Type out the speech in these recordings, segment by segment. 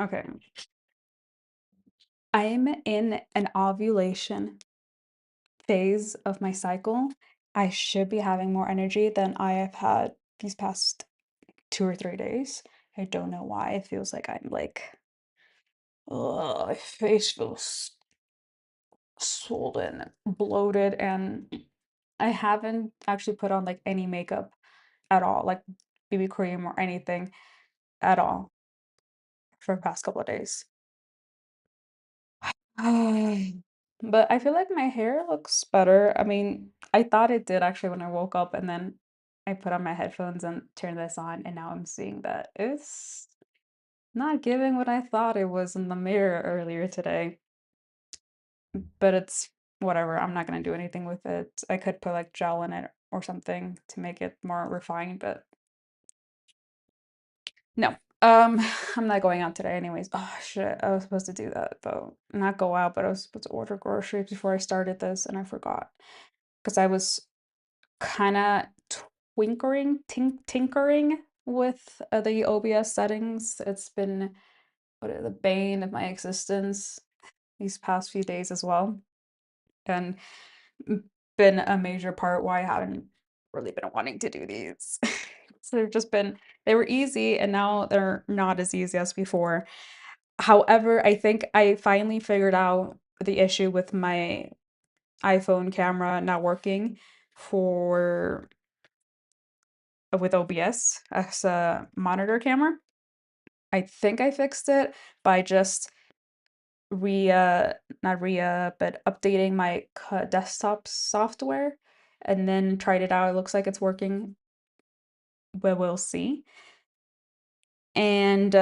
Okay. I'm in an ovulation phase of my cycle. I should be having more energy than I have had these past 2 or 3 days. I don't know why. It feels like I'm like, oh, my face feels swollen, bloated, and I haven't actually put on like any makeup at all, like BB cream or anything at all for the past couple of days. But I feel like my hair looks better. I mean, I thought it did actually when I woke up, and then I put on my headphones and turned this on, and now I'm seeing that it's not giving what I thought it was in the mirror earlier today. But it's whatever. I'm not gonna do anything with it. I could put like gel in it or something to make it more refined, but no. Um, I'm not going out today anyways. Oh shit, I was supposed to do that though. Not go out, but I was supposed to order groceries before I started this and I forgot. Because I was kind of tinkering with the OBS settings. It's been the bane of my existence these past few days as well. And been a major part why I haven't really been wanting to do these. So they've just been they were easy and now they're not as easy as before. However, I think I finally figured out the issue with my iPhone camera not working for with OBS as a monitor camera. I think I fixed it by just not but updating my desktop software and then tried it out. It looks like it's working, but we'll see. And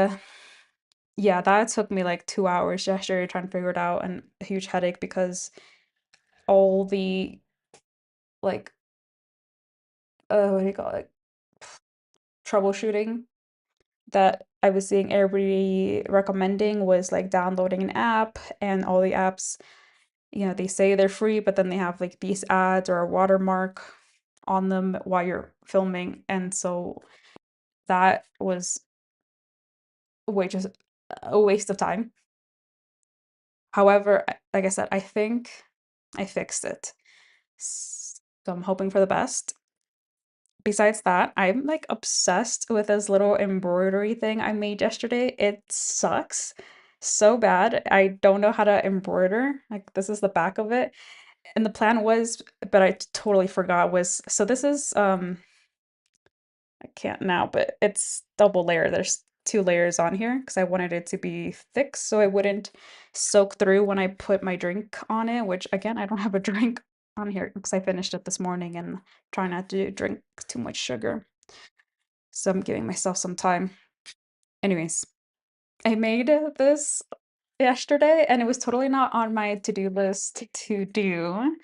yeah, that took me like 2 hours yesterday trying to figure it out and a huge headache because all the like what do you call it? Troubleshooting that I was seeing everybody recommending was like downloading an app and all the apps, they say they're free, but then they have like these ads or a watermark on them while you're filming. And so that was just a waste of time. However, like I said, I think I fixed it. So I'm hoping for the best. Besides that, I'm like obsessed with this little embroidery thing I made yesterday. It sucks so bad. I don't know how to embroider. Like this is the back of it. And the plan was, but I totally forgot was so this is I can't now, but it's double layer. There's two layers on here because I wanted it to be thick so it wouldn't soak through when I put my drink on it, which again, I don't have a drink on here because I finished it this morning and try not to drink too much sugar. So I'm giving myself some time. Anyways, I made this yesterday and it was totally not on my to-do list to do.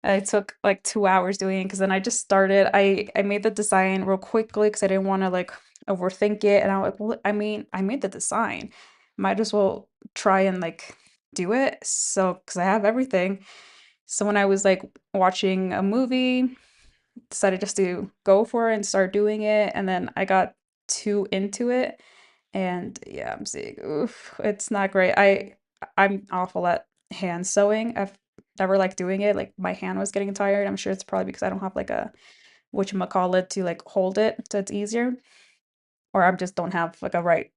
I took like 2 hours doing it because then I just started. I made the design real quickly because I didn't want to like overthink it. And I was like, well, I mean, I made the design. Might as well try and like do it. So, because I have everything. So when I was like watching a movie, decided just to go for it and start doing it. And then I got too into it. And yeah, I'm seeing, oof, it's not great. I'm awful at hand sewing. I've never liked doing it. Like my hand was getting tired. I'm sure it's probably because I don't have like a whatchamacallit to like hold it so it's easier. Or I just don't have like a right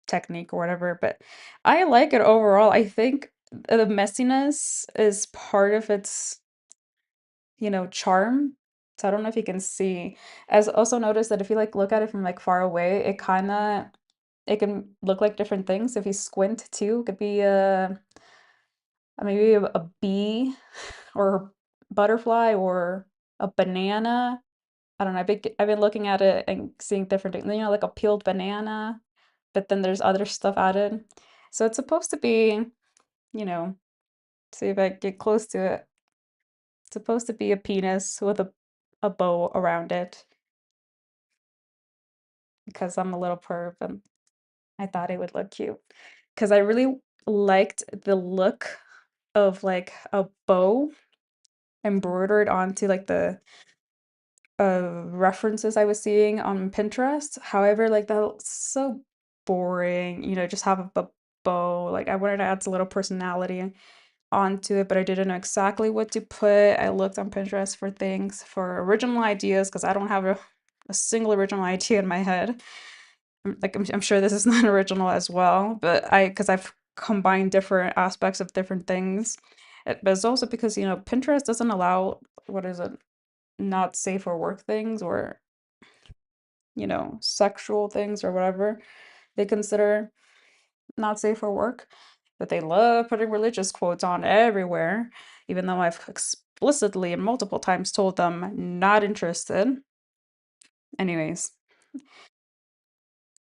technique or whatever. But I like it overall. I think the messiness is part of its, charm. So I don't know if you can see. As also notice that if you like look at it from like far away, it can look like different things. If you squint too, it could be maybe a bee or butterfly or a banana. I don't know. I've been looking at it and seeing different things. Like a peeled banana, but then there's other stuff added. So it's supposed to be, you know, see if I get close to it. It's supposed to be a penis with a bow around it because I'm a little perv and I thought it would look cute. Because I really liked the look of like a bow embroidered onto like the references I was seeing on Pinterest. However, like that looks so boring, just have a bow. Like I wanted to add a little personality onto it, but I didn't know exactly what to put. I looked on Pinterest for things for original ideas because I don't have a single original idea in my head. I'm sure this is not original as well, but because I've combined different aspects of different things. But it's also because, Pinterest doesn't allow, what is it, not safe for work things or, sexual things or whatever they consider not safe for work. But they love putting religious quotes on everywhere, even though I've explicitly and multiple times told them not interested. Anyways,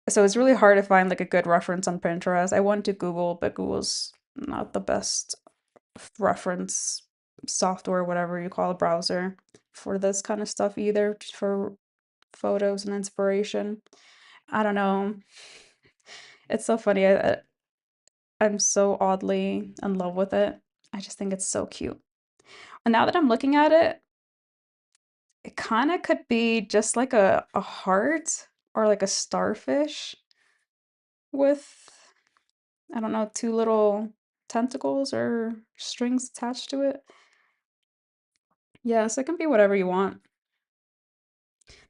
so it's really hard to find like a good reference on Pinterest. I went to Google, but Google's not the best reference software, whatever you call a browser, for this kind of stuff either, just for photos and inspiration. I don't know. It's so funny. I'm so oddly in love with it. I just think it's so cute. And now that I'm looking at it, it kind of could be just like a heart or like a starfish with, I don't know, two little tentacles or strings attached to it. Yes, it can be whatever you want.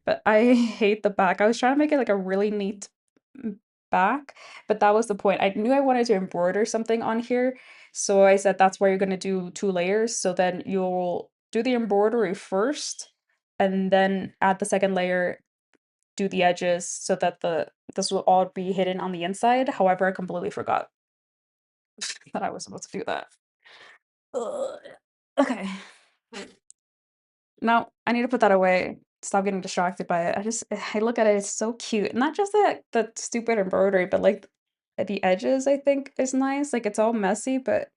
But I hate the back. I was trying to make it like a really neat back, but that was the point. I knew I wanted to embroider something on here, so I said that's why you're gonna do two layers. So then you'll do the embroidery first, and then add the second layer, do the edges so that this will all be hidden on the inside. However, I completely forgot that I was supposed to do that. Ugh. Okay. No, I need to put that away. Stop getting distracted by it. I look at it, it's so cute. Not just the stupid embroidery, but like the edges, I think is nice. Like it's all messy, but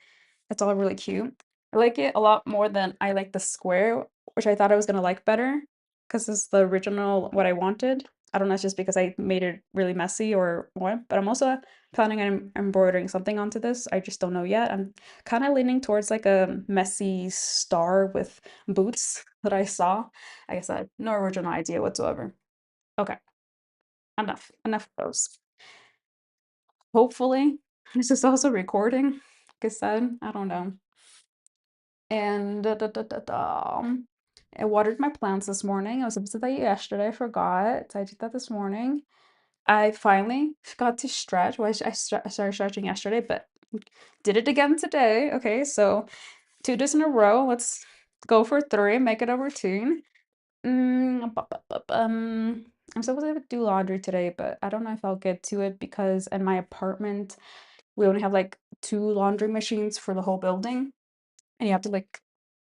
it's all really cute. I like it a lot more than I like the square, which I thought I was gonna like better because it's the original what I wanted. I don't know, it's just because I made it really messy or what, but I'm also planning on embroidering something onto this. I just don't know yet. I'm kind of leaning towards like a messy star with boots that I saw. Like I said, no original idea whatsoever. Okay, enough of those. Hopefully, this is also recording. Like I said, I don't know. And I watered my plants this morning. I was supposed to do that yesterday. I forgot. So I did that this morning. I finally got to stretch. Well, I started stretching yesterday, but did it again today. Okay, so 2 days in a row. Let's go for three. Make it a routine. I'm supposed to do laundry today, but I don't know if I'll get to it because in my apartment, we only have like two laundry machines for the whole building, and you have to like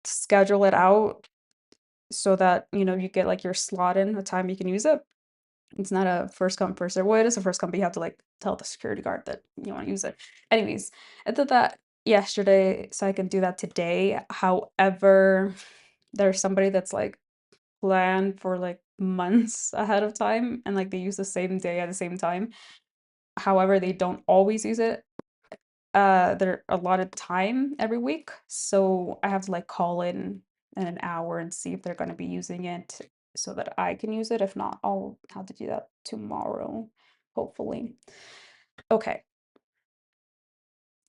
schedule it out so that you get like your slot in the time you can use it. It's not a first come first serve. Well, it is a first come, but you have to like tell the security guard that you want to use it. Anyways, I did that yesterday, so I can do that today. However, there's somebody that's like planned for like months ahead of time, and like they use the same day at the same time. However, they don't always use it. They're allotted time every week, so I have to like call in an hour and see if they're going to be using it so that I can use it. If not, I'll have to do that tomorrow, hopefully. Okay,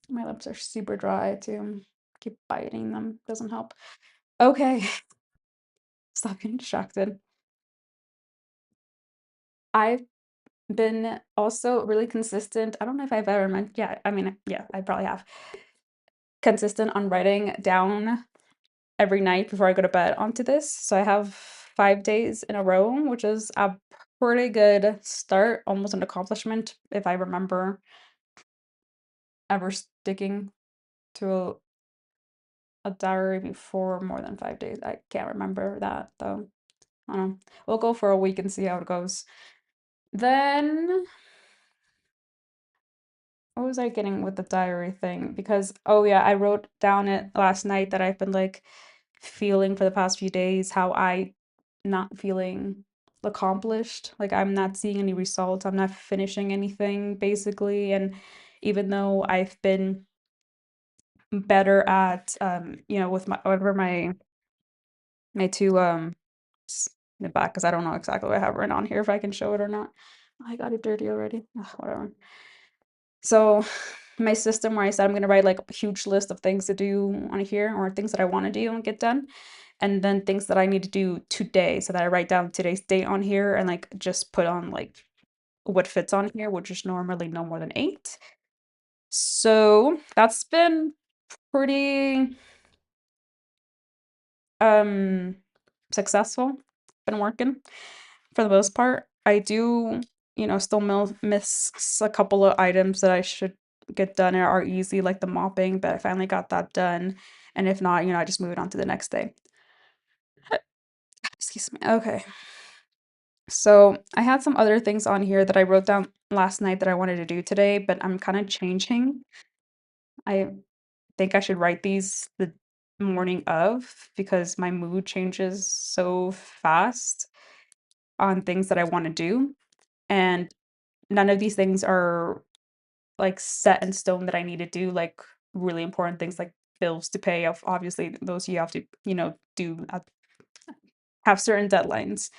my lips are super dry too. Keep biting them, doesn't help. Okay, stop getting distracted. I've been also really consistent. I don't know if I've ever meant, yeah, I mean, yeah, I probably have. Consistent on writing down every night before I go to bed onto this. So I have 5 days in a row, which is a pretty good start, almost an accomplishment if I remember ever sticking to a diary before more than 5 days. I can't remember that though. I don't know. We'll go for a week and see how it goes. Then, what was I getting with the diary thing? Because, oh yeah, I wrote down it last night that I've been like feeling for the past few days how I not feeling accomplished. Like I'm not seeing any results. I'm not finishing anything basically. And even though I've been better at with my whatever my two in the back because I don't know exactly what I have written on here if I can show it or not. I got it dirty already. Ugh, whatever. So my system where I said I'm gonna write like a huge list of things to do on here or things that I want to do and get done, and then things that I need to do today so that I write down today's date on here and like just put on like what fits on here, which is normally no more than 8. So that's been pretty um successful. Been working for the most part. I do, still miss a couple of items that I should get done or are easy, like the mopping, but I finally got that done. And if not, I just move it on to the next day. Excuse me. Okay. So I had some other things on here that I wrote down last night that I wanted to do today, but I'm kind of changing. I think I should write these the morning of because my mood changes so fast on things that I want to do. And none of these things are like set in stone that I need to do, like really important things like bills to pay. Obviously, those you have to, do have certain deadlines.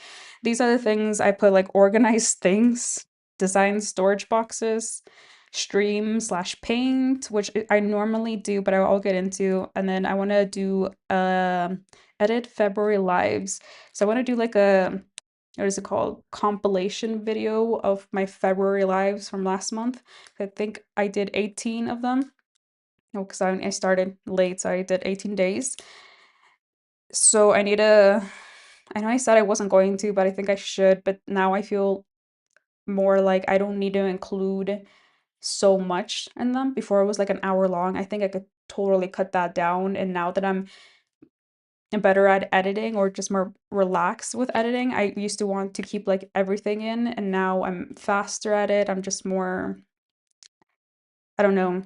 These are the things I put like organized things, design storage boxes, stream slash paint, which I normally do, but I'll get into. And then I want to do edit February lives. So I want to do like a what is it called? Compilation video of my February lives from last month. I think I did 18 of them. No, because I started late, so I did 18 days. So I know I said I wasn't going to, but I think I should. But now I feel more like I don't need to include so much in them. Before it was like an hour long. I think I could totally cut that down. And now that I'm better at editing or just more relaxed with editing, I used to want to keep like everything in, and now I'm faster at it. I'm just more, I don't know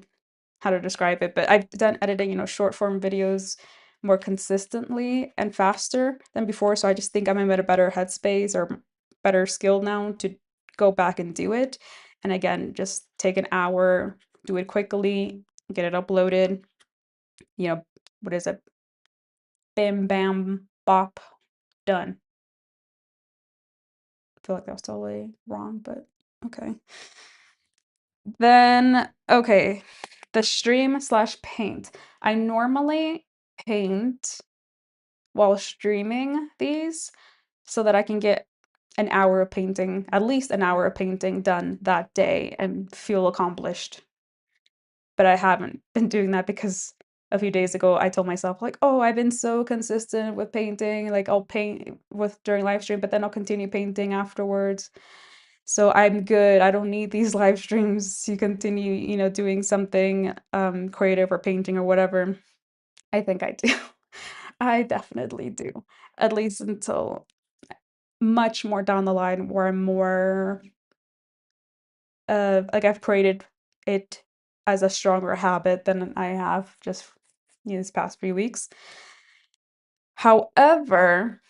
how to describe it, but I've done editing, short form videos more consistently and faster than before. So I just think I'm in a better headspace or better skill now to go back and do it. And again, just take an hour, do it quickly, get it uploaded, you know, what is it? Bam, bam, bop, done. I feel like that was totally wrong, but okay. Then, okay, the stream slash paint. I normally paint while streaming these so that I can get an hour of painting, at least an hour of painting done that day and feel accomplished. But I haven't been doing that because a few days ago I told myself like, "Oh, I've been so consistent with painting, like I'll paint with during live stream, but then I'll continue painting afterwards." So I'm good. I don't need these live streams to continue, doing something creative or painting or whatever. I think I do. I definitely do. At least until much more down the line where I'm more like I've created it as a stronger habit than I have just these past few weeks. However,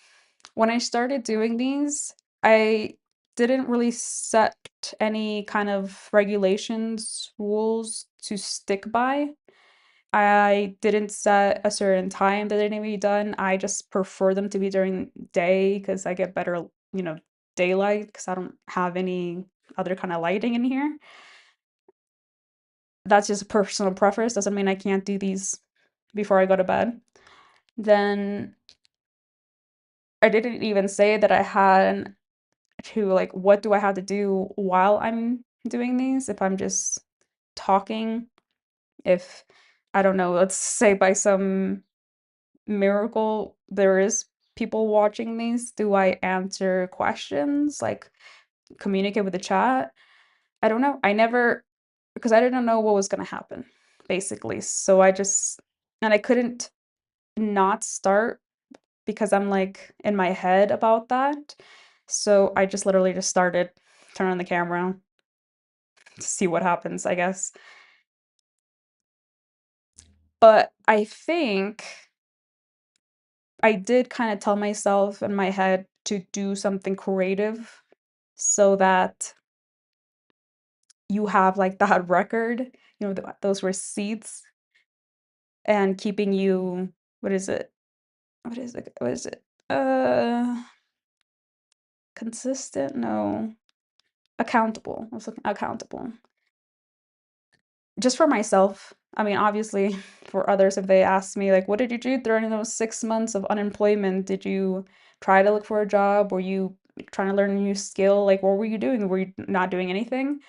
when I started doing these, I didn't really set any kind of regulations, rules to stick by. I didn't set a certain time that they need to be done. I just prefer them to be during day because I get better, daylight because I don't have any other kind of lighting in here. That's just a personal preference. Doesn't mean I can't do these before I go to bed. Then I didn't even say that I had to like what do I have to do while I'm doing these if I'm just talking. If I don't know, let's say by some miracle there is people watching these, do I answer questions, like communicate with the chat? I don't know. I never, because I didn't know what was going to happen basically. So I couldn't not start because I'm like in my head about that. So I just literally just started, turn on the camera to see what happens, I guess. But I think I did kind of tell myself in my head to do something creative so that you have like that record, those receipts and keeping you, what is it? What is it? What is it? Consistent? No. accountable. I was looking accountable. Just for myself. I mean, obviously, for others, if they ask me, like, what did you do during those 6 months of unemployment? Did you try to look for a job? Were you trying to learn a new skill? Like, what were you doing? Were you not doing anything?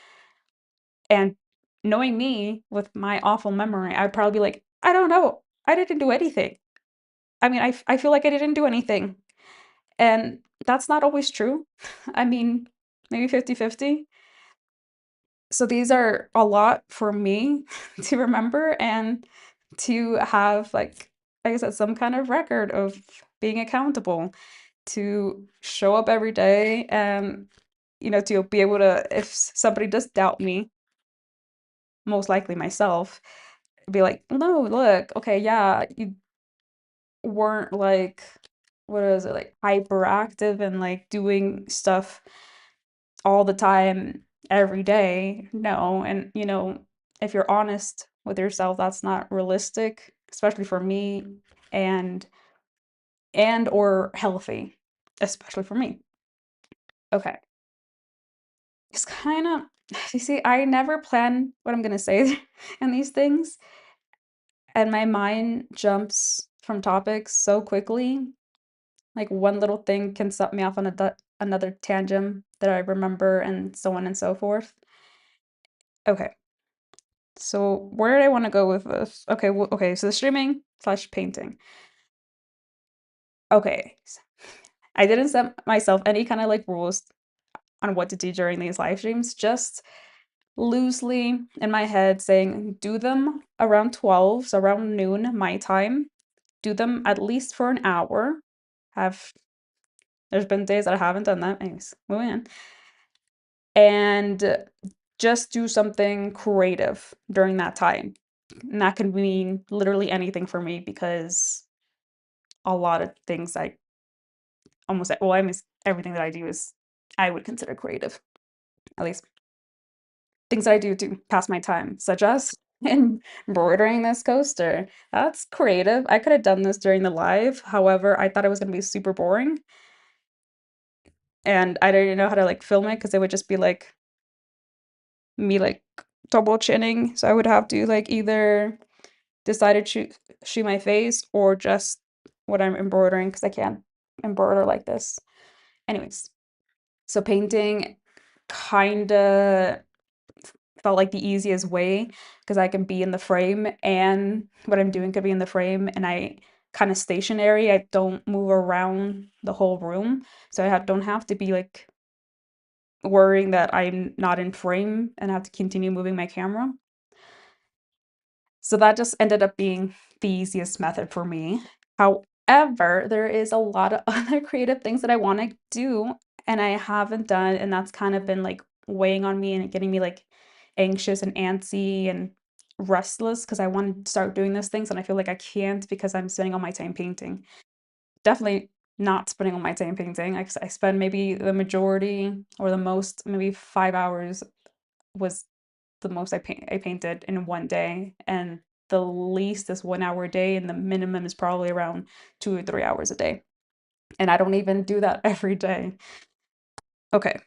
And knowing me with my awful memory, I'd probably be like, I don't know. I didn't do anything. I mean, I feel like I didn't do anything. And that's not always true. I mean, maybe 50-50. So these are a lot for me to remember and to have, like I said, some kind of record of being accountable, to show up every day and, to be able to, if somebody does doubt me, most likely myself, be like, no, look, okay, yeah, you weren't like, what is it, like hyperactive and like doing stuff all the time every day. No, and if you're honest with yourself, that's not realistic, especially for me, and or healthy, especially for me. Okay. It's kind of you see, I never plan what I'm gonna say in these things, and my mind jumps from topics so quickly. Like one little thing can set me off on another tangent that I remember, and so on and so forth. Okay. So where did I want to go with this? Okay, okay, so the streaming slash painting. Okay. I didn't set myself any kind of like rules on what to do during these live streams, just loosely in my head saying do them around 12, so around noon my time. Do them at least for an hour. Have There's been days that I haven't done that. Anyways, moving on. And just do something creative during that time. And that can mean literally anything for me because a lot of things I almost well, I miss everything that I do is I would consider creative. At least things that I do to pass my time, such as embroidering this coaster. That's creative. I could have done this during the live. However, I thought it was gonna be super boring. And I didn't know how to like film it because it would just be like me like double chinning. So I would have to like either decide to shoot my face or just what I'm embroidering because I can't embroider like this. Anyways, so painting kinda felt like the easiest way because I can be in the frame and what I'm doing could be in the frame and I kind of stationary. I don't move around the whole room. So don't have to be like worrying that I'm not in frame and have to continue moving my camera. So that just ended up being the easiest method for me. However, there is a lot of other creative things that I want to do and I haven't done, and that's kind of been like weighing on me and getting me like anxious and antsy and restless because I want to start doing these things and I feel like I can't because I'm spending all my time painting. Definitely not spending all my time painting. I spend maybe the majority or the most, maybe 5 hours was the most I painted in one day, and the least is 1 hour a day, and the minimum is probably around 2 or 3 hours a day, and I don't even do that every day. Okay.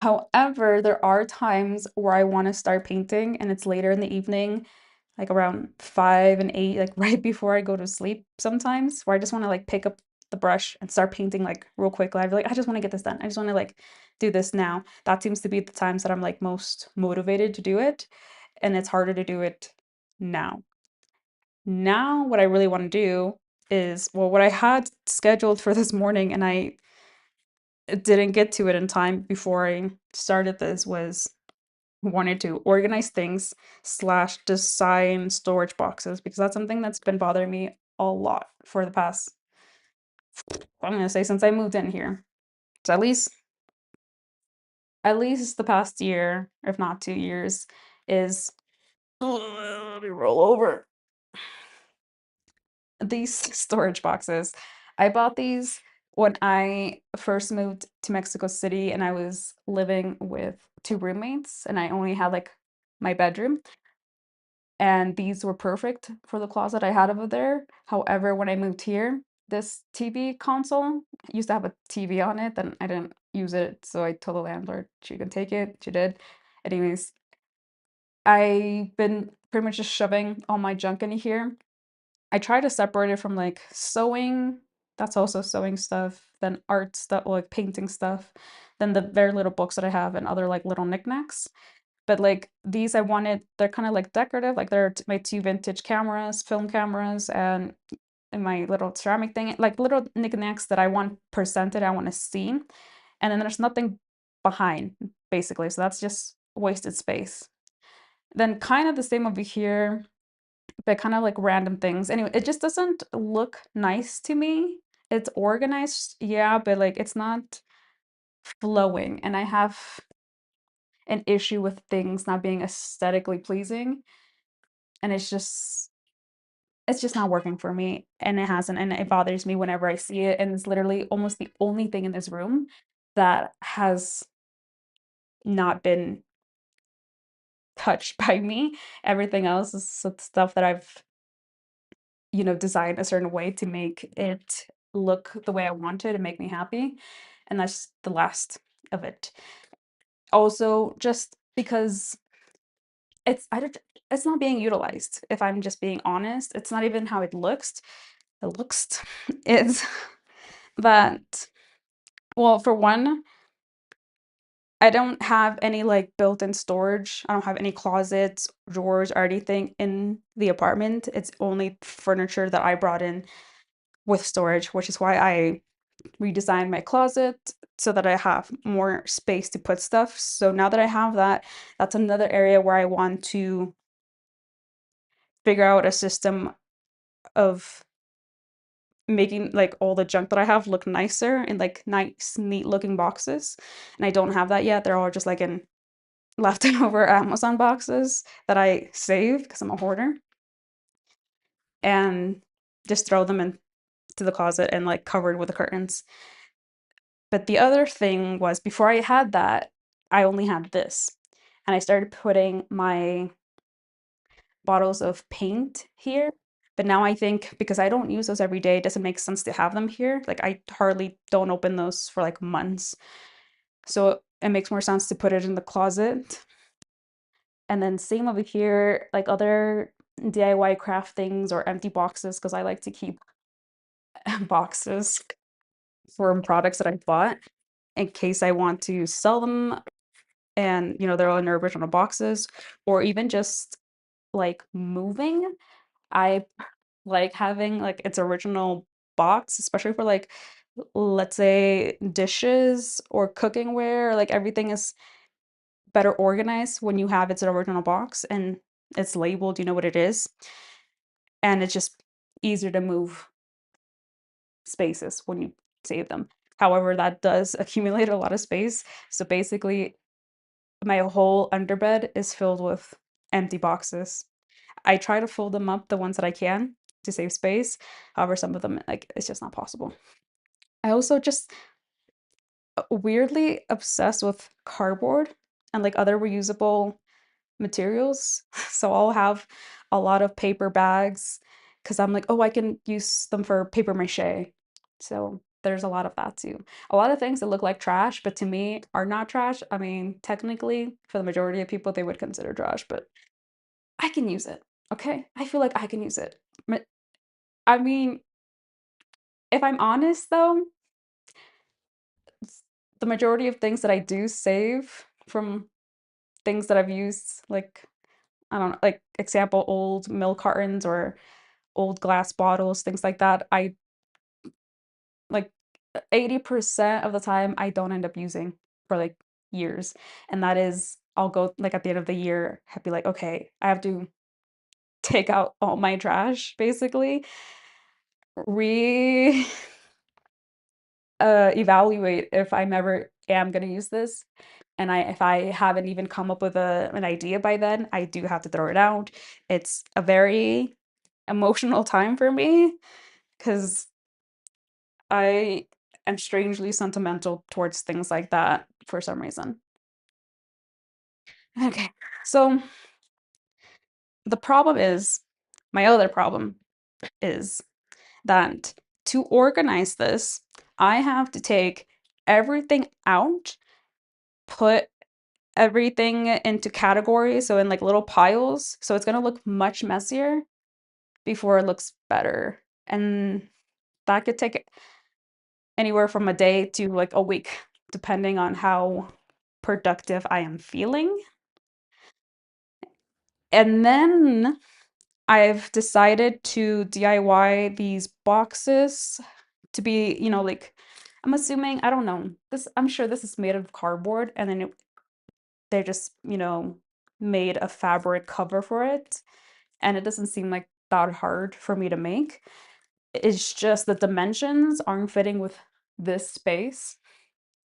However, there are times where I wanna start painting, and it's later in the evening, like around 5 and 8, like, right before I go to sleep sometimes, where I just wanna, like, pick up the brush and start painting, like, real quickly. I'd be like, "I just wanna get this done. I just wanna, like, do this now." That seems to be the times that I'm, like, most motivated to do it, and it's harder to do it now. Now, what I really wanna do is well, what I had scheduled for this morning and I didn't get to it in time before I started this was wanted to organize things slash design storage boxes because that's something that's been bothering me a lot for the past, I'm gonna say since I moved in here. So at least the past year, if not 2 years, is let me roll over these storage boxes. I bought these when I first moved to Mexico City and I was living with two roommates and I only had like my bedroom. And these were perfect for the closet I had over there. However, when I moved here, this TV console used to have a TV on it, then I didn't use it, so I told the landlord she can take it. She did. Anyways, I've been pretty much just shoving all my junk in here. I try to separate it from like sewing, that's also sewing stuff, then art stuff, like painting stuff, then the very little books that I have and other like little knickknacks. But like these, I wanted, they're kind of like decorative, like they're my two vintage cameras, film cameras, and my little ceramic thing, like little knickknacks that I want presented, I want to see. And then there's nothing behind, basically. So that's just wasted space. Then kind of the same over here, but kind of like random things. Anyway, it just doesn't look nice to me. It's organized, yeah, but like it's not flowing. And I have an issue with things not being aesthetically pleasing. And it's just not working for me. And it hasn't. And it bothers me whenever I see it. And it's literally almost the only thing in this room that has not been touched by me. Everything else is stuff that I've design a certain way to make it look the way I want it and make me happy. And that's the last of it. Also, just because I don't, it's not being utilized. If I'm just being honest, it's not even how it looks. It looks it's that, well, for one, I don't have any like built-in storage. I don't have any closets, drawers, or anything in the apartment. It's only furniture that I brought in with storage, which is why I redesigned my closet so that I have more space to put stuff. So now that I have that, that's another area where I want to figure out a system of making like all the junk that I have look nicer in like nice, neat looking boxes. And I don't have that yet. They're all just like in leftover Amazon boxes that I save because I'm a hoarder and just throw them into the closet and like covered with the curtains. But the other thing was before I had that, I only had this. And I started putting my bottles of paint here. But now I think because I don't use those every day, it doesn't make sense to have them here. Like I hardly don't open those for like months. So it makes more sense to put it in the closet. And then same over here, like other DIY craft things or empty boxes, because I like to keep boxes for products that I bought in case I want to sell them and they're all in their original boxes, or even just like moving. I like having like its original box, especially for like let's say dishes or cookingware. Like everything is better organized when you have its original box and it's labeled, you know what it is, and it's just easier to move spaces when you save them. However, that does accumulate a lot of space. So basically, my whole underbed is filled with empty boxes. I try to fold them up, the ones that I can, to save space. However, some of them, like, it's just not possible. I also just weirdly obsessed with cardboard and like other reusable materials. So I'll have a lot of paper bags because I'm like, oh, I can use them for paper mache. So there's a lot of that too. A lot of things that look like trash, but to me are not trash. I mean, technically, for the majority of people, they would consider trash, but I can use it. Okay. I feel like I can use it. I mean, if I'm honest though, the majority of things that I do save from things that I've used, like, I don't know, like example, old milk cartons or old glass bottles, things like that, I like 80% of the time I don't end up using for like years. And that is, I'll go like at the end of the year, I'd be like, okay, I have to take out all my trash basically, re evaluate if I'm ever am gonna use this. And if I haven't even come up with an idea by then, I do have to throw it out. It's a very emotional time for me because I am strangely sentimental towards things like that for some reason. Okay, so the problem is, my other problem is that To organize this, I have to take everything out, put everything into categories, so in like little piles, so it's gonna look much messier before it looks better. And that could take anywhere from a day to like a week, depending on how productive I am feeling. And then I've decided to DIY these boxes to be, like I'm assuming, I don't know. I'm sure this is made of cardboard and then they just, made a fabric cover for it. And it doesn't seem like that hard for me to make. It's just the dimensions aren't fitting with this space.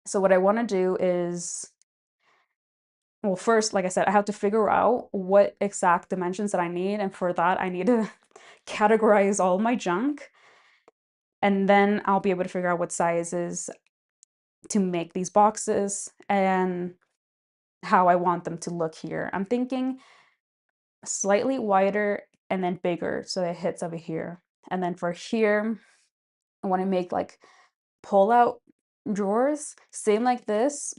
So what I want to do is, well, first, like I said, I have to figure out what exact dimensions that I need. And for that, I need to categorize all my junk. And then I'll be able to figure out what sizes to make these boxes and how I want them to look here. I'm thinking slightly wider and then bigger so it hits over here. And then for here, I want to make like pull out drawers, same like this,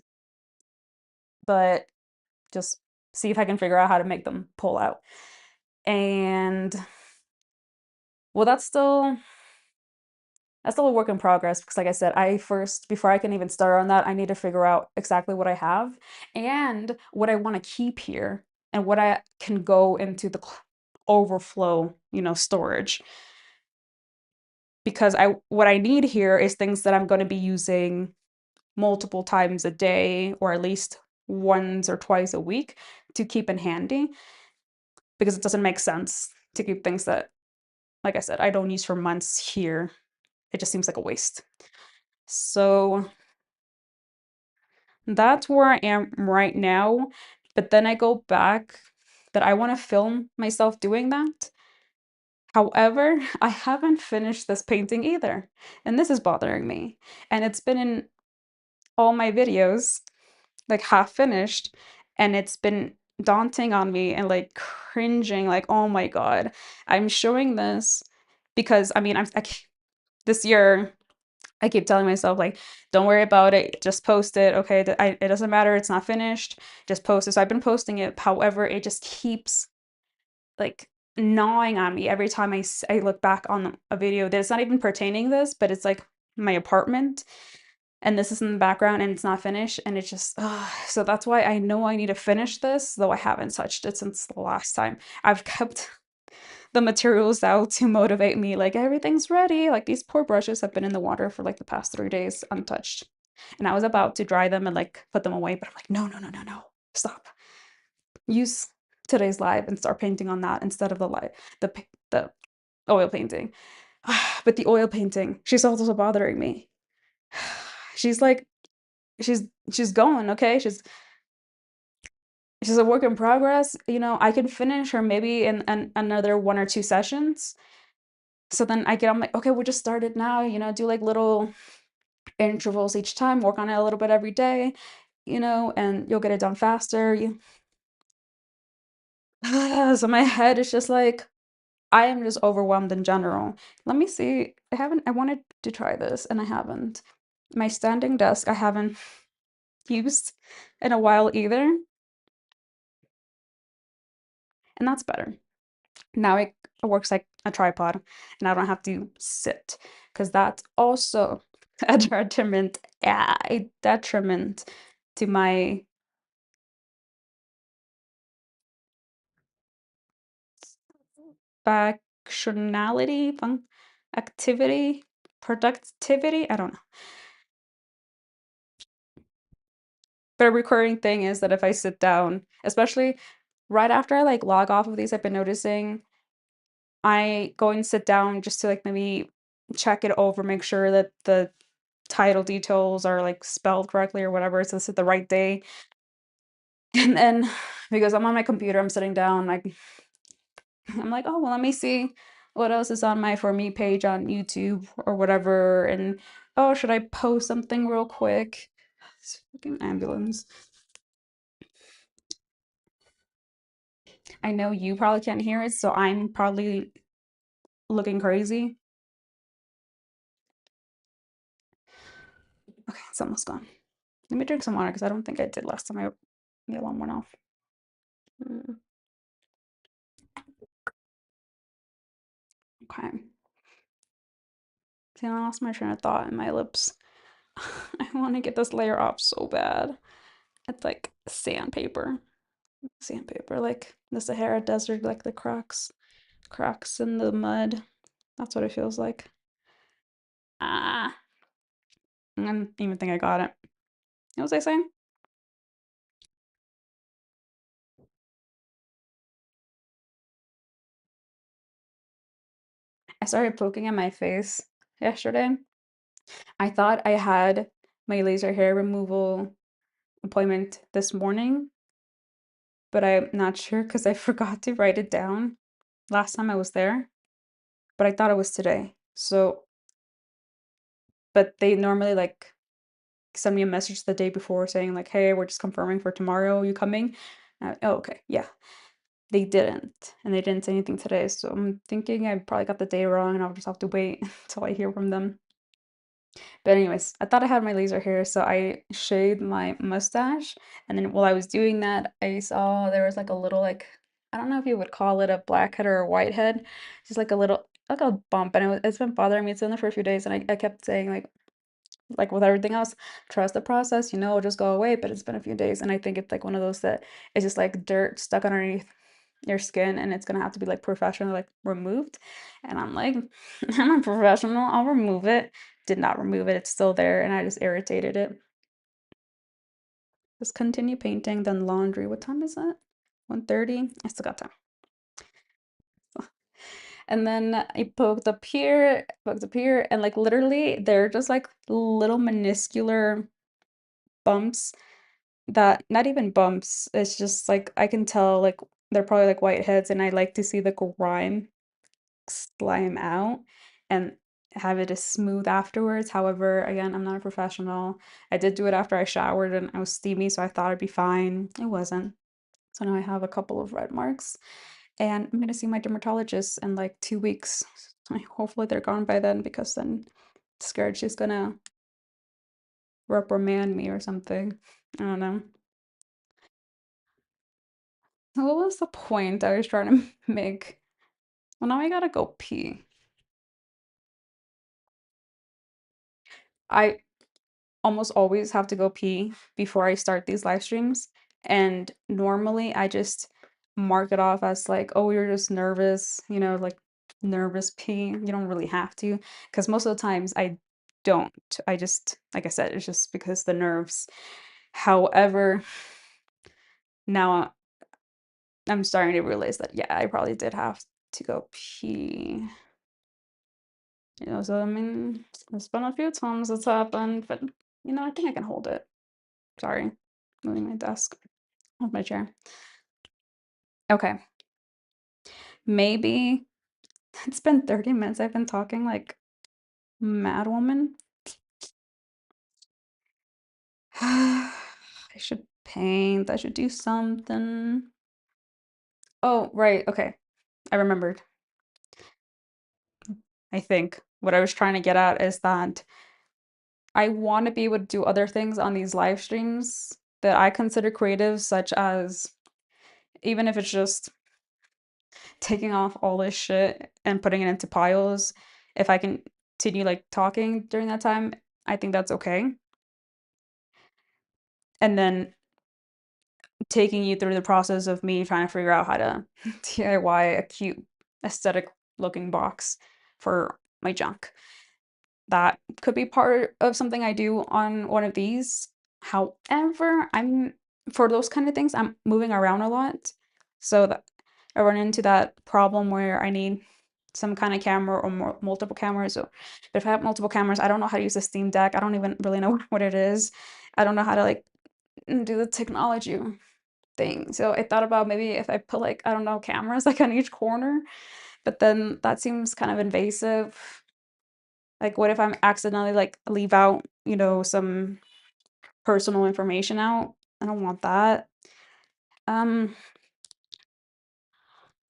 but just see if I can figure out how to make them pull out. And well, that's still a work in progress because like I said, before I can even start on that, I need to figure out exactly what I have and what I want to keep here and what I can go into the overflow, storage. Because what I need here is things that I'm going to be using multiple times a day or at least once or twice a week to keep in handy because it doesn't make sense to keep things that, like I said, I don't use for months here. It just seems like a waste. So that's where I am right now. But then I go back that I want to film myself doing that. However, I haven't finished this painting either. And this is bothering me. And it's been in all my videos, like half finished, and it's been daunting on me and like cringing, like, oh my God, I'm showing this because I mean, this year I keep telling myself, like, don't worry about it, just post it. Okay, it doesn't matter, it's not finished, just post it. So I've been posting it. However, it just keeps like gnawing on me every time I look back on a video that's not even pertaining this, but it's like my apartment and this is in the background and it's not finished and it's just so that's why I know I need to finish this, though I haven't touched it since the last time. I've kept the materials out to motivate me, like everything's ready, like these poor brushes have been in the water for like the past 3 days untouched and I was about to dry them and like put them away, but I'm like, no, no, no, no, no, stop. Use today's live and start painting on that instead of the oil painting. But the oil painting, she's also bothering me. She's like, she's going, okay? She's a work in progress. I can finish her maybe in another 1 or 2 sessions. So then I'm like, okay, we'll just start it now, do like little intervals each time, work on it a little bit every day, and you'll get it done faster. So my head is just like, I am just overwhelmed in general. Let me see. I wanted to try this and I haven't. My standing desk, I haven't used in a while either. And that's better. Now it works like a tripod and I don't have to sit because that's also a detriment to my functionality, activity, productivity. I don't know. But a recurring thing is that if I sit down, especially right after I like log off of these, I've been noticing I go and sit down just to like maybe check it over, make sure that the title details are like spelled correctly or whatever, so this is the right day. And then because I'm on my computer, I'm sitting down, like I'm like, oh well, let me see what else is on my For Me page on YouTube or whatever. And oh, should I post something real quick? This fucking ambulance. I know you probably can't hear it, so I'm probably looking crazy. It's almost gone. Let me drink some water because I don't think I did last time the alarm went off. Mm, okay. See, I lost my train of thought in my lips. I want to get this layer off so bad. It's like sandpaper. Sandpaper, like the Sahara Desert, like the cracks in the mud. That's what it feels like. Ah, I didn't even think I got it. What was I saying? I started poking at my face yesterday. I thought I had my laser hair removal appointment this morning, but I'm not sure because I forgot to write it down last time I was there, but I thought it was today. So, but they normally like send me a message the day before saying like, "Hey, we're just confirming for tomorrow. You coming?" Oh, okay, yeah. They didn't, and they didn't say anything today. So I'm thinking I probably got the day wrong, and I'll just have to wait until I hear from them. But anyways, I thought I had my laser hair, so I shaved my mustache, and then while I was doing that, I saw there was like a little like I don't know if you would call it a blackhead or a whitehead, just like a little like a bump, and it's been bothering me. It's been there for a few days, and I kept saying like with everything else, trust the process, it'll just go away. But it's been a few days, and I think it's like one of those that it's just like dirt stuck underneath your skin, and it's gonna have to be like professionally like removed. And I'm like, I'm a professional, I'll remove it. Did not remove it, it's still there, and I just irritated it. Just continue painting, then laundry. What time is it? 1:30. I still got time. And then I poked up here, and like literally they're just like little minuscular bumps that not even bumps. It's just like I can tell like they're probably like whiteheads, and I like to see the grime slime out and have it as smooth afterwards. However, again, I'm not a professional. I did do it after I showered and I was steamy, so I thought it'd be fine. It wasn't. So now I have a couple of red marks, and I'm gonna see my dermatologist in like 2 weeks. Hopefully they're gone by then because then scared she's gonna reprimand me or something. I don't know. What was the point I was trying to make? Well, now I gotta go pee. I almost always have to go pee before I start these live streams. And normally I just mark it off as like, oh, you're just nervous, like nervous pee. You don't really have to. Because most of the times I don't. I just, like I said, it's just because the nerves. However, now I'm starting to realize that, yeah, I probably did have to go pee. So I mean, it's been a few times it's happened, but I think I can hold it. Sorry, moving my desk off my chair. Okay, maybe it's been 30 minutes. I've been talking like mad woman. I should paint. I should do something. Oh, right. Okay, I remembered. I think what I was trying to get at is that I want to be able to do other things on these live streams that I consider creative, such as even if it's just taking off all this shit and putting it into piles, if I can continue like talking during that time, I think that's okay. And then taking you through the process of me trying to figure out how to DIY a cute aesthetic looking box for my junk. That could be part of something I do on one of these. However, I'm for those kind of things, I'm moving around a lot. So that I run into that problem where I need some kind of camera or multiple cameras. So if I have multiple cameras, I don't know how to use the Steam Deck. I don't even really know what it is. I don't know how to like do the technology thing. So I thought about maybe if I put like, I don't know, cameras like on each corner, but then that seems kind of invasive. Like, what if I'm accidentally like leave out, some personal information out? I don't want that. Um,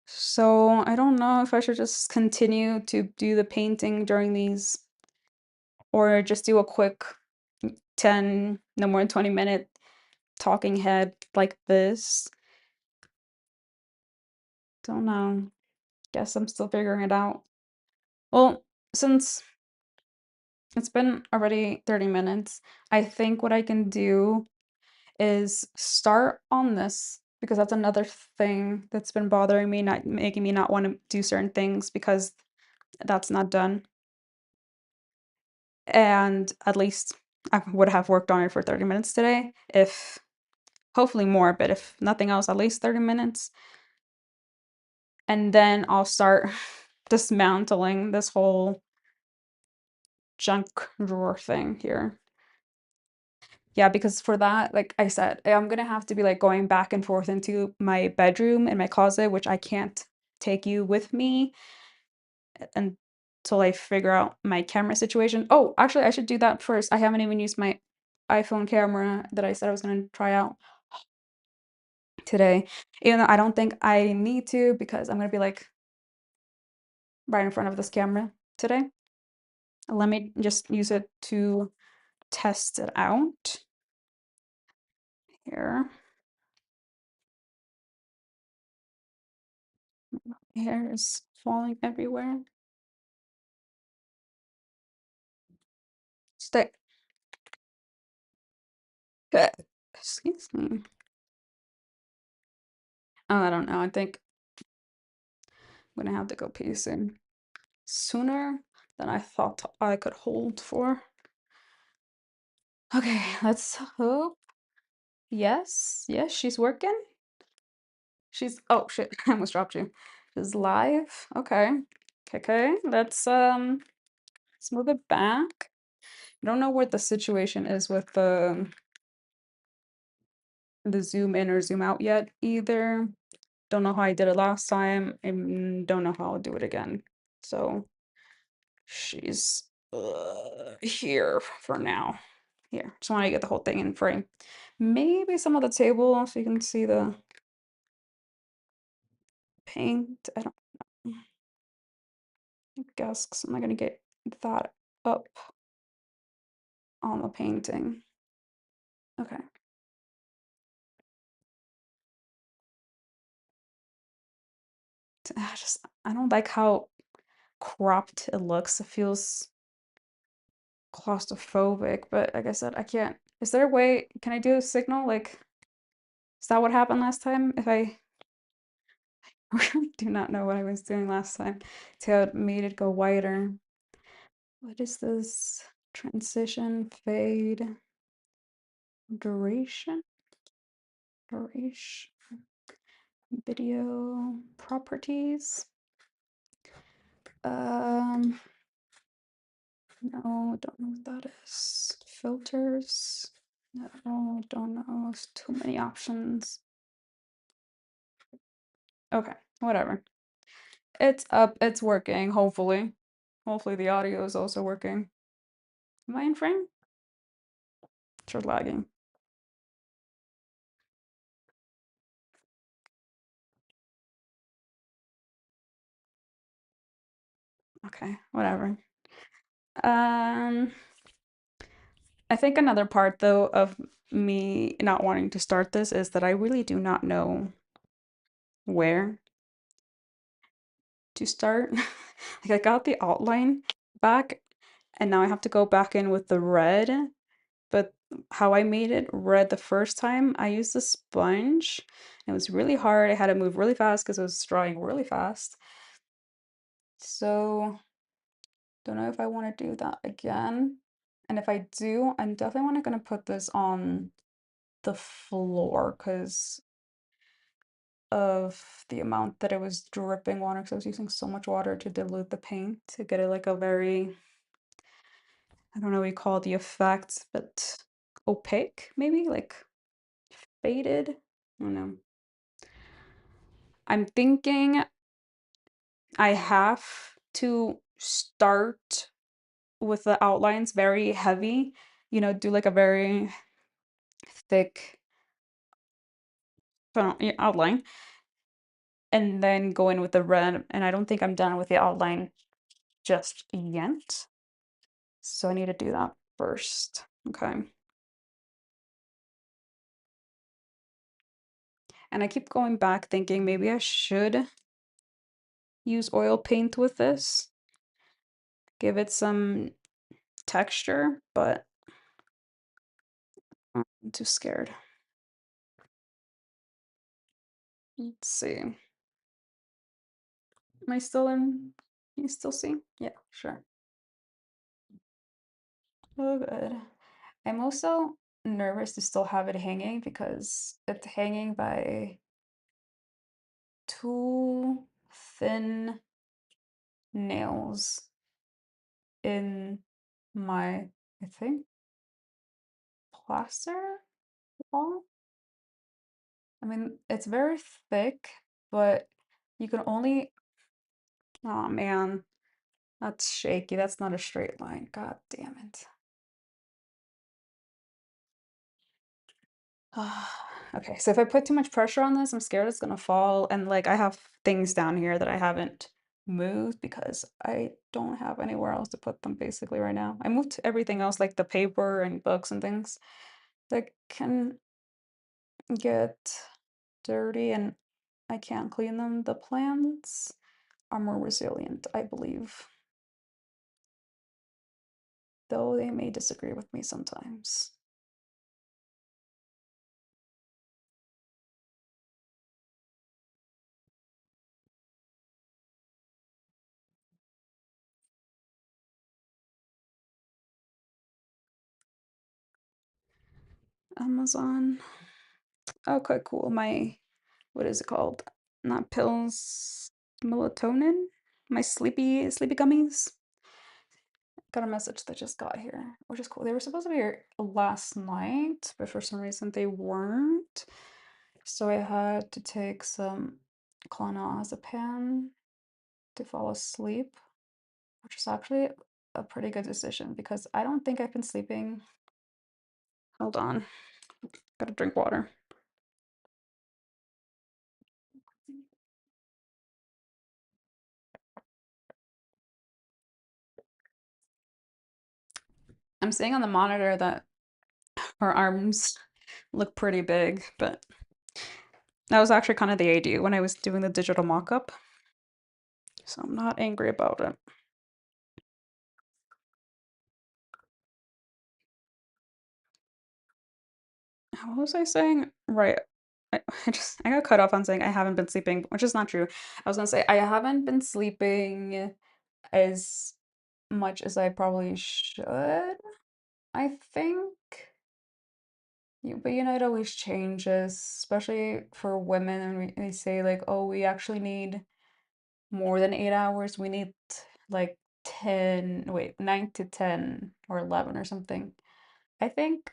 so I don't know if I should just continue to do the painting during these or just do a quick 10, no more than 20-minute talking head like this. Don't know. Guess I'm still figuring it out. Well, since it's been already 30 minutes, I think what I can do is start on this because that's another thing that's been bothering me, not making me not want to do certain things because that's not done. And at least I would have worked on it for 30 minutes today, if hopefully more, but if nothing else, at least 30 minutes. And then I'll start dismantling this whole junk drawer thing here. Yeah, because for that, like I said, I'm gonna have to be like going back and forth into my bedroom and my closet, which I can't take you with me until I figure out my camera situation. Oh, actually, I should do that first. I haven't even used my iPhone camera that I said I was gonna try out today, even though I don't think I need to because I'm gonna be like right in front of this camera today. Let me just use it to test it out here. Hair is falling everywhere. Stay. Excuse me. Oh, I don't know. I think I'm gonna have to go pee soon. Sooner than I thought I could hold for. Okay, let's hope. Yes, yes, she's working. She's oh shit, I almost dropped you. She's live. Okay. Okay, let's move it back. I don't know what the situation is with the zoom in or zoom out yet either. Don't know how I did it last time and don't know how I'll do it again. So she's here for now. Here, just want to get the whole thing in frame. Maybe some of the table so you can see the paint. I don't guess 'cause I'm not gonna get that up on the painting. Okay. I don't like how cropped it looks. It feels claustrophobic, but like I said, I can't. Is there a way? Can I do a signal? Like, is that what happened last time? If I really do not know what I was doing last time to made it go wider. What is this? Transition, fade, duration, duration, video properties. No, don't know what that is. Filters. No, don't know. It's too many options. Okay, whatever. It's up, it's working, hopefully. Hopefully the audio is also working. Am I in frame? It's lagging. Okay, whatever. Um, I think another part though of me not wanting to start this is that I really do not know where to start. Like I got the outline back and now I have to go back in with the red, but how I made it red the first time, I used a sponge. It was really hard. I had to move really fast because it was drying really fast. So, don't know if I want to do that again. And if I do, I'm definitely not going to put this on the floor because of the amount that it was dripping water because I was using so much water to dilute the paint to get it like a very, I don't know what you call the effect, but opaque maybe, like faded. I don't know. I'm thinking I have to start with the outlines very heavy, do like a very thick outline and then go in with the red. And I don't think I'm done with the outline just yet. So I need to do that first. Okay. And I keep going back thinking maybe I should use oil paint with this, give it some texture, but I'm too scared. Let's see. Am I still in? Can you still see? Yeah, sure. Oh, good. I'm also nervous to still have it hanging because it's hanging by two thin nails in my, I think, plaster wall. I mean, it's very thick, but you can only, oh man, that's shaky. That's not a straight line. God damn it. Okay, so if I put too much pressure on this, I'm scared it's gonna fall. And like I have things down here that I haven't moved because I don't have anywhere else to put them basically right now. I moved everything else, like the paper and books and things that can get dirty and I can't clean them. The plants are more resilient, I believe, though they may disagree with me sometimes. Amazon. Okay, cool. My, what is it called? Not pills, melatonin. My sleepy gummies. Got a message that just got here, which is cool. They were supposed to be here last night, but for some reason they weren't. So I had to take some clonazepam to fall asleep, which is actually a pretty good decision because I don't think I've been sleeping. Hold on, gotta drink water. I'm seeing on the monitor that her arms look pretty big, but that was actually kind of the AD when I was doing the digital mock-up, so I'm not angry about it. What was I saying? Right. I got cut off on saying I haven't been sleeping, which is not true. I was gonna say I haven't been sleeping as much as I probably should, I think. But you know, it always changes, especially for women, and they say like, oh, we actually need more than 8 hours. We need like 10, wait, 9 to 10 or 11 or something. I think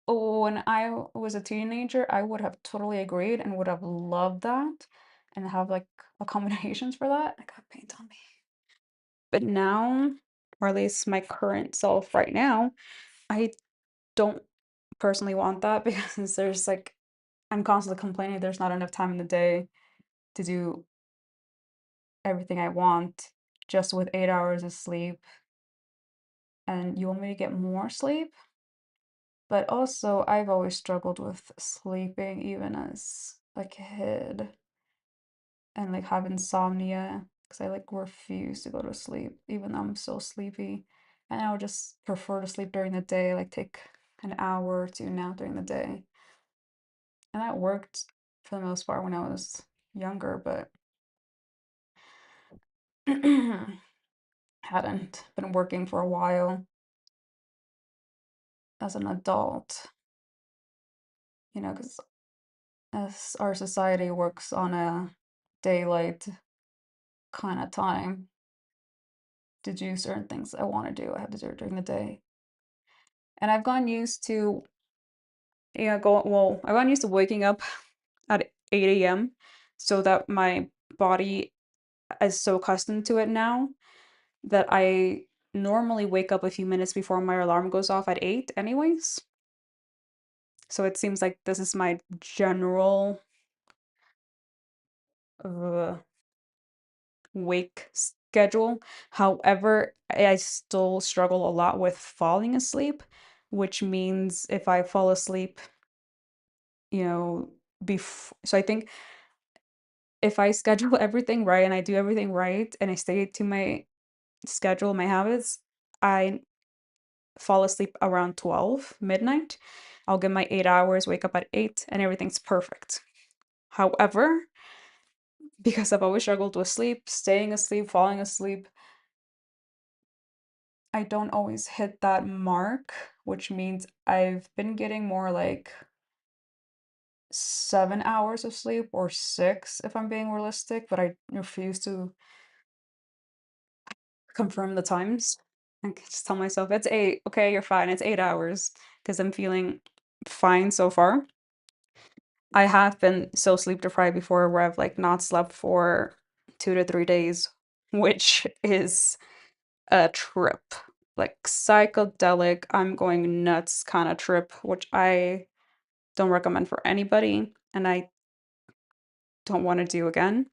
when I was a teenager, I would have totally agreed and would have loved that and have like accommodations for that. I got paint on me. But now, or at least my current self right now, I don't personally want that because there's like, I'm constantly complaining there's not enough time in the day to do everything I want just with 8 hours of sleep. And you want me to get more sleep? But also, I've always struggled with sleeping even as a kid and like have insomnia because I like refuse to go to sleep even though I'm so sleepy. And I would just prefer to sleep during the day, like take an hour or two nap during the day. And that worked for the most part when I was younger, but hadn't been working for a while as an adult, because as our society works on a daylight kind of time to do certain things I want to do, I have to do it during the day. And I've gotten used to, yeah, I've gotten used to waking up at 8 a.m. so that my body is so accustomed to it now that I normally wake up a few minutes before my alarm goes off at 8 anyways. So it seems like this is my general uh, wake schedule. However, I still struggle a lot with falling asleep, which means if I fall asleep, you know, So I think if I schedule everything right and I do everything right and I stay to my schedule, my habits, I fall asleep around 12 midnight. I'll get my 8 hours, wake up at 8, and everything's perfect. However, because I've always struggled with sleep, staying asleep, falling asleep, I don't always hit that mark, which means I've been getting more like 7 hours of sleep or six if I'm being realistic, but I refuse to confirm the times. I can just tell myself it's 8. Okay, you're fine. It's 8 hours because I'm feeling fine so far. I have been so sleep deprived before where I've like not slept for 2 to 3 days, which is a trip. Like psychedelic, I'm going nuts kind of trip, which I don't recommend for anybody and I don't want to do again.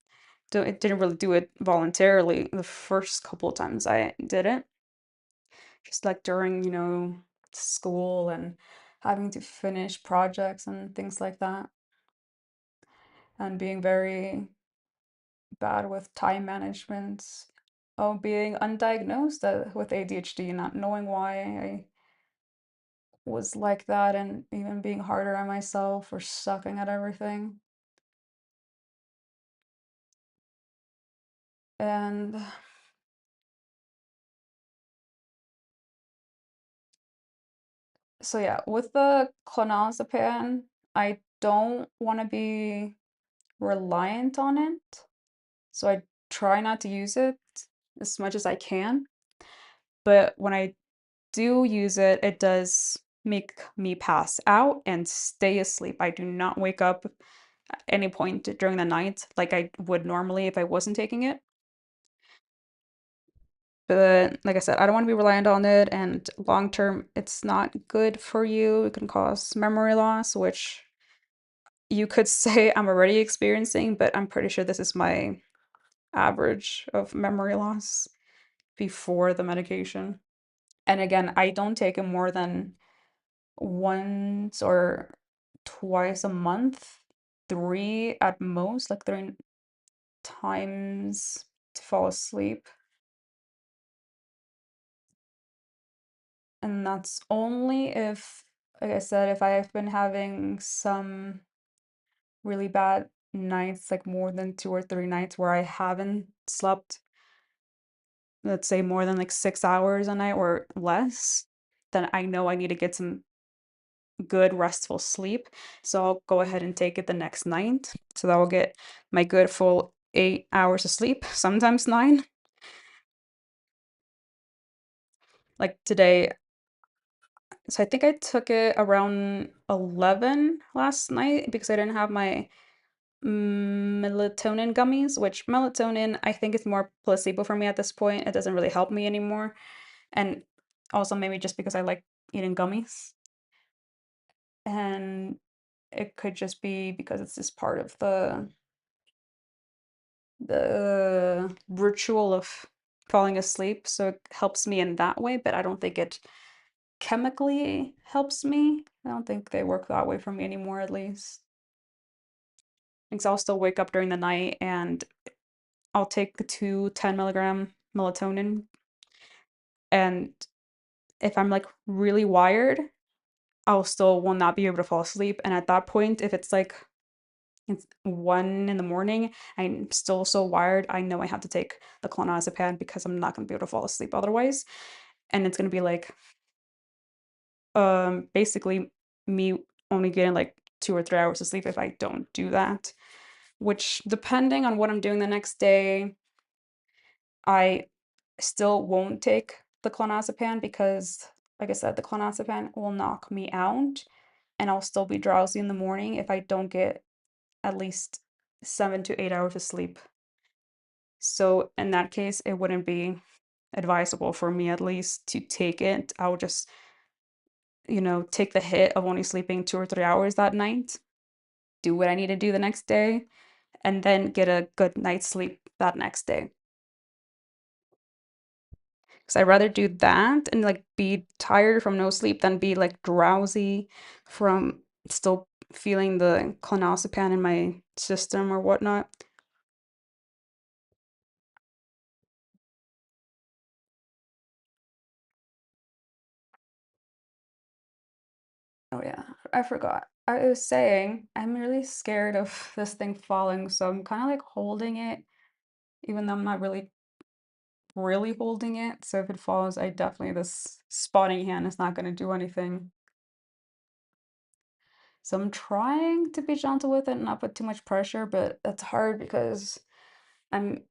It didn't really do it voluntarily the first couple of times I did it. Just like during, school and having to finish projects and things like that, and being very bad with time management, oh, being undiagnosed with ADHD, not knowing why I was like that, and even being harder on myself for sucking at everything. And so, yeah, with the clonazepam, I don't want to be reliant on it. So I try not to use it as much as I can. But when I do use it, it does make me pass out and stay asleep. I do not wake up at any point during the night like I would normally if I wasn't taking it. But like I said, I don't want to be reliant on it, and long term, it's not good for you. It can cause memory loss, which you could say I'm already experiencing, but I'm pretty sure this is my average of memory loss before the medication. And again, I don't take it more than once or twice a month, three at most, like 3 times to fall asleep. And that's only if, like I said, if I've been having some really bad nights, like more than 2 or 3 nights where I haven't slept, let's say more than like 6 hours a night or less, then I know I need to get some good restful sleep. So I'll go ahead and take it the next night. So that will get my good full 8 hours of sleep, sometimes nine. Like today, so I think I took it around 11 last night because I didn't have my melatonin gummies, which melatonin I think is more placebo for me at this point. It doesn't really help me anymore. And also maybe just because I like eating gummies. And it could just be because it's just part of the ritual of falling asleep, so it helps me in that way, but I don't think it chemically helps me. I don't think they work that way for me anymore, at least. Because I'll still wake up during the night and I'll take the two 10 milligram melatonin. And if I'm like really wired, I'll still will not be able to fall asleep. And at that point, if it's like it's 1 in the morning, I'm still so wired, I know I have to take the clonazepam because I'm not gonna be able to fall asleep otherwise. And it's gonna be like basically me only getting like 2 or 3 hours of sleep if I don't do that. Which depending on what I'm doing the next day, I still won't take the clonazepam because like I said, the clonazepam will knock me out and I'll still be drowsy in the morning if I don't get at least 7 to 8 hours of sleep. So in that case, it wouldn't be advisable for me at least to take it. I would just, take the hit of only sleeping 2 or 3 hours that night, do what I need to do the next day, and then get a good night's sleep that next day. Because I'd rather do that and like be tired from no sleep than be like drowsy from still feeling the clonazepam in my system or whatnot. Oh yeah, I forgot. I was saying I'm really scared of this thing falling, so I'm kind of like holding it, even though I'm not really holding it. So if it falls, I definitely this spotting hand is not going to do anything. So I'm trying to be gentle with it and not put too much pressure, but that's hard because I'm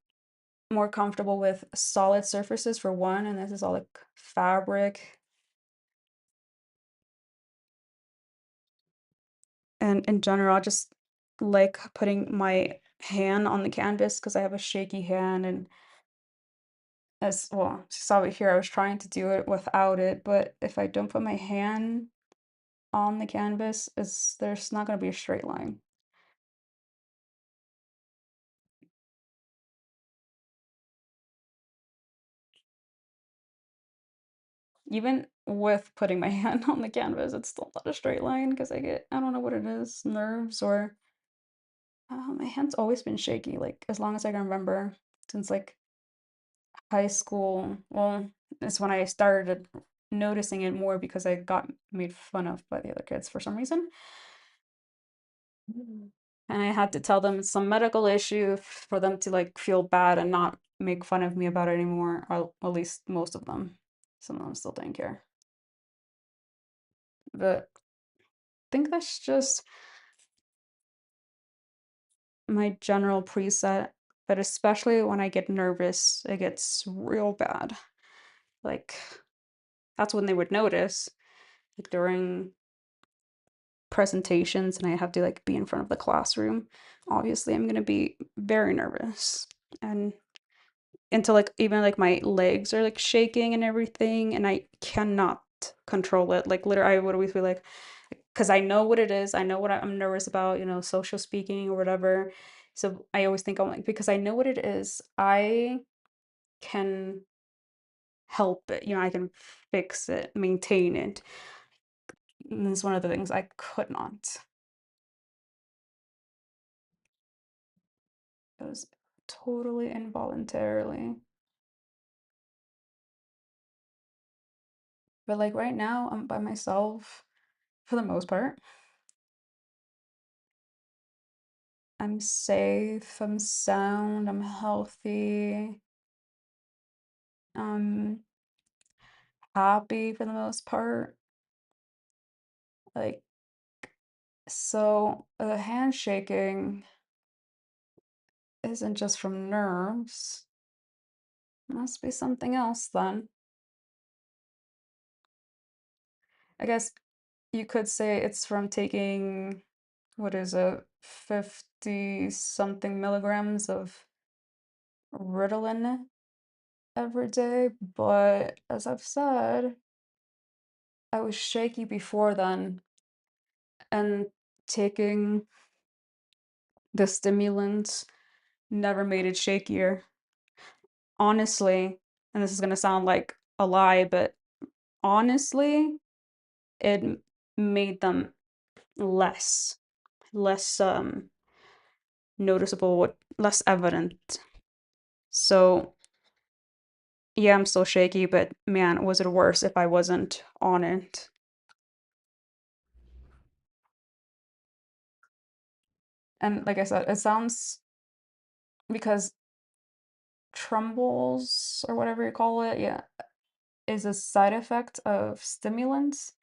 more comfortable with solid surfaces for one, and this is all like fabric. And in general, I just like putting my hand on the canvas because I have a shaky hand. And as well, you saw it here, I was trying to do it without it, but if I don't put my hand on the canvas, there's not going to be a straight line. Even with putting my hand on the canvas, it's still not a straight line because I don't know what it is, nerves or my hand's always been shaky, like as long as I can remember, since like high school. Well, it's when I started noticing it more because I got made fun of by the other kids for some reason. Mm. And I had to tell them it's some medical issue for them to like feel bad and not make fun of me about it anymore, or at least most of them. Some of them still didn't care. But I think that's just my general preset. But especially when I get nervous, it gets real bad. Like that's when they would notice, like during presentations and I have to like be in front of the classroom. Obviously, I'm gonna be very nervous and until like even like my legs are like shaking and everything, and I cannot control it. Like literally, I would always be like, because I know what it is, I know what I'm nervous about, social speaking or whatever. So I always think I'm like, because I know what it is, I can help it, I can fix it, maintain it. And it's one of the things I could not. It was totally involuntarily. But like right now, I'm by myself for the most part. I'm safe, I'm sound, I'm healthy, I'm happy for the most part. Like, so the handshaking isn't just from nerves. Must be something else then. I guess you could say it's from taking, what is it, 50 something milligrams of Ritalin every day, but as I've said, I was shaky before then, and taking the stimulants never made it shakier. Honestly, and this is gonna sound like a lie, but honestly, it made them less, less noticeable, less evident. So yeah, I'm still shaky, but man, was it worse if I wasn't on it. And like I said, it sounds because trembles or whatever you call it, yeah, is a side effect of stimulants.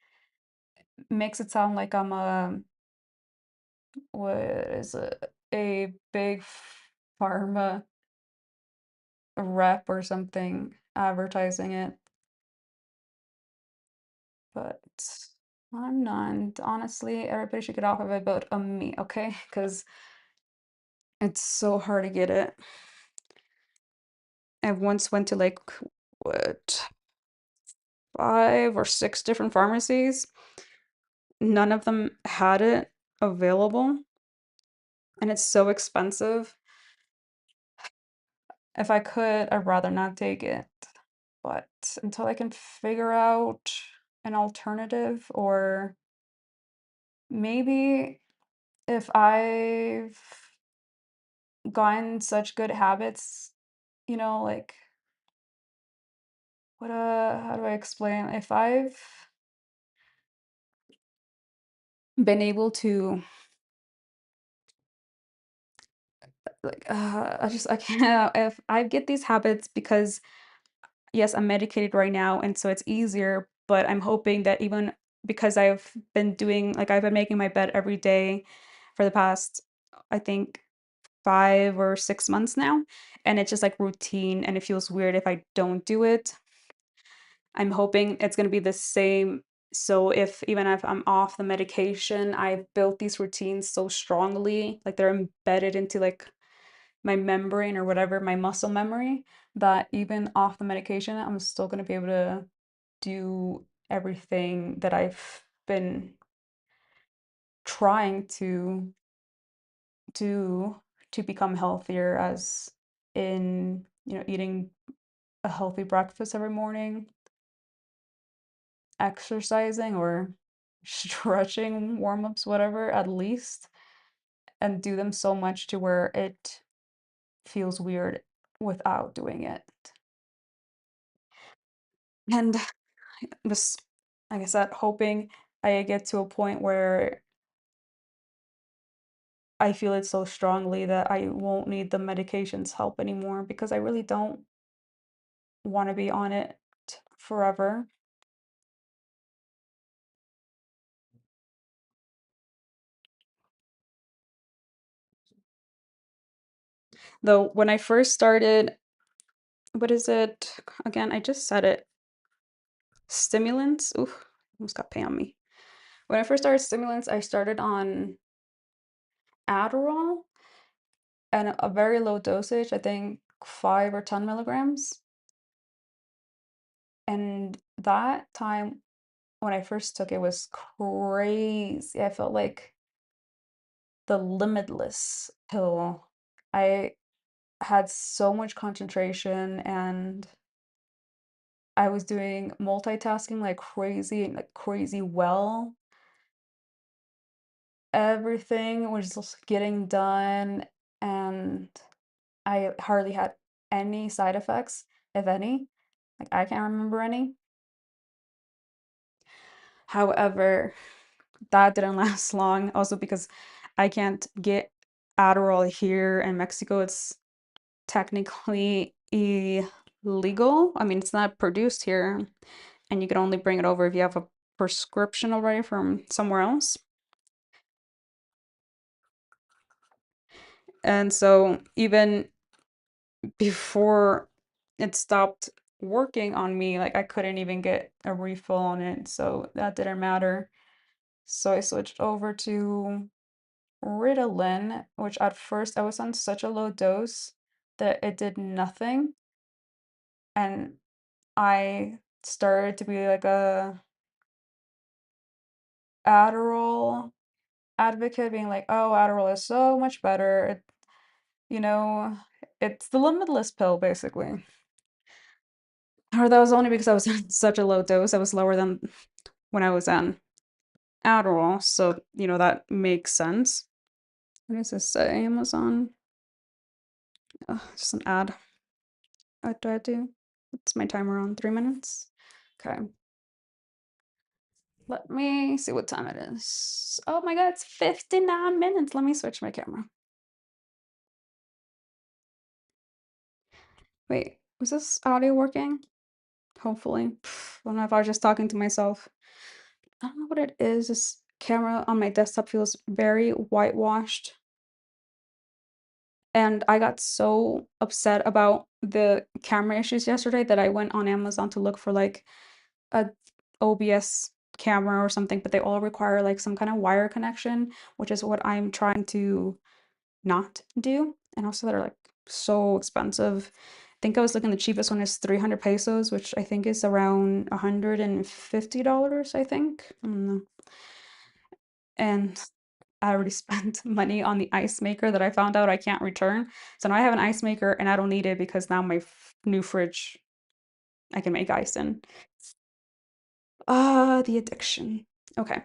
Makes it sound like I'm what is it, a big pharma rep or something advertising it, but I'm not. Honestly, everybody should get off of it but me, okay? Because it's so hard to get it. I once went to like what 5 or 6 different pharmacies. None of them had it available, and it's so expensive. If I could, I'd rather not take it. But until I can figure out an alternative, or maybe if I've gotten such good habits, like how do I explain? If I've been able to I can't if I get these habits because yes, I'm medicated right now, and so it's easier, but I'm hoping that even because I've been making my bed every day for the past, I think, 5 or 6 months now, and it's just like routine, and it feels weird if I don't do it. I'm hoping it's gonna be the same. So if even if I'm off the medication, I've built these routines so strongly, like they're embedded into like my membrane or whatever, my muscle memory, that even off the medication, I'm still gonna be able to do everything that I've been trying to do to become healthier, as in, eating a healthy breakfast every morning, exercising or stretching, warm-ups, whatever, at least, and do them so much to where it feels weird without doing it. And just, like I said, hoping I get to a point where I feel it so strongly that I won't need the medication's help anymore because I really don't want to be on it forever. Though when I first started, what is it again? I just said it. Stimulants. Ooh, almost got pain on me. When I first started stimulants, I started on Adderall and a very low dosage, I think 5 or 10 milligrams. And that time when I first took it was crazy. I felt like the limitless pill. I had so much concentration and I was doing multitasking like crazy well. Everything was just getting done and I hardly had any side effects, if any. Like I can't remember any. However, that didn't last long also because I can't get Adderall here in Mexico. It's technically illegal. I mean, it's not produced here, and you can only bring it over if you have a prescription already from somewhere else. And so even before it stopped working on me, like I couldn't even get a refill on it, so that didn't matter. So I switched over to Ritalin, which at first I was on such a low dose that it did nothing, and I started to be like a Adderall advocate, being like, "Oh, Adderall is so much better. You know, it's the limitless pill, basically." Or that was only because I was on such a low dose. I was lower than when I was on Adderall, so that makes sense. What does this say? Amazon. Just an ad. What do I do? What's my timer on? 3 minutes. Okay. Let me see what time it is. Oh my god, it's 59 minutes. Let me switch my camera. Wait, was this audio working? Hopefully. I don't know if I was just talking to myself. I don't know what it is. This camera on my desktop feels very whitewashed. And I got so upset about the camera issues yesterday that I went on Amazon to look for like a OBS camera or something, but they all require like some kind of wire connection, which is what I'm trying to not do. And also they're like so expensive. I think I was looking, the cheapest one is 300 pesos, which I think is around $150, I think. I don't know. And I already spent money on the ice maker that I found out I can't return. So now I have an ice maker and I don't need it because now my new fridge I can make ice in. The addiction. Okay.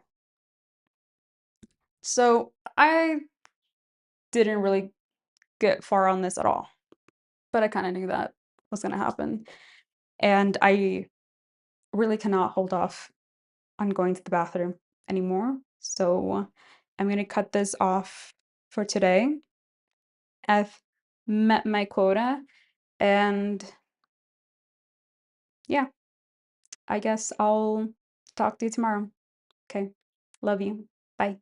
So I didn't really get far on this at all, but I kinda knew that was gonna happen, and I really cannot hold off on going to the bathroom anymore, so I'm gonna cut this off for today. I've met my quota, and yeah, I guess I'll talk to you tomorrow. Okay. Love you. Bye.